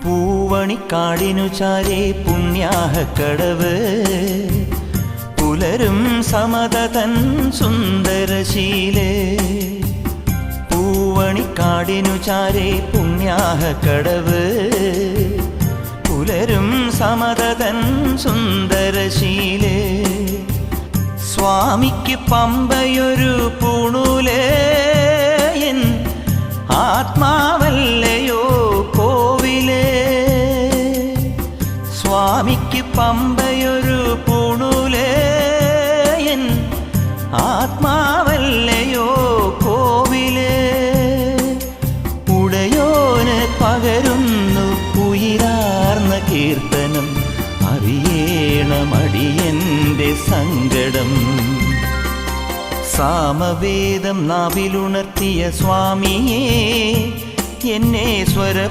പൂവണിക്കാടിനു ചാരേ പുണ്യാഹക്കടവ് പുലരും സമതതൻ സുന്ദരശീലേ. പൂവണിക്കാടിനു ചാരേ പുണ്യാഹക്കടവ് പുലരും സമതതൻ സുന്ദരശീലേ. സ്വാമിക്ക് പമ്പയൊരു പൂണൂലേ, എൻ ആത്മാവല്ലയോ കോവിലേ. സ്വാമിക്ക് പമ്പയൊരു പൂണൂലേ, എൻ ആത്മാവല്ലയോ കോവിലേ. ഉടയോന് പകരുന്നു ഉയിരാർന്ന കീർത്തനം, അറിയേണമടിയന്റെ സങ്കടം. സാമവേദം നാവിലുണർത്തിയ സ്വാമിയേ, എന്നെ സ്വര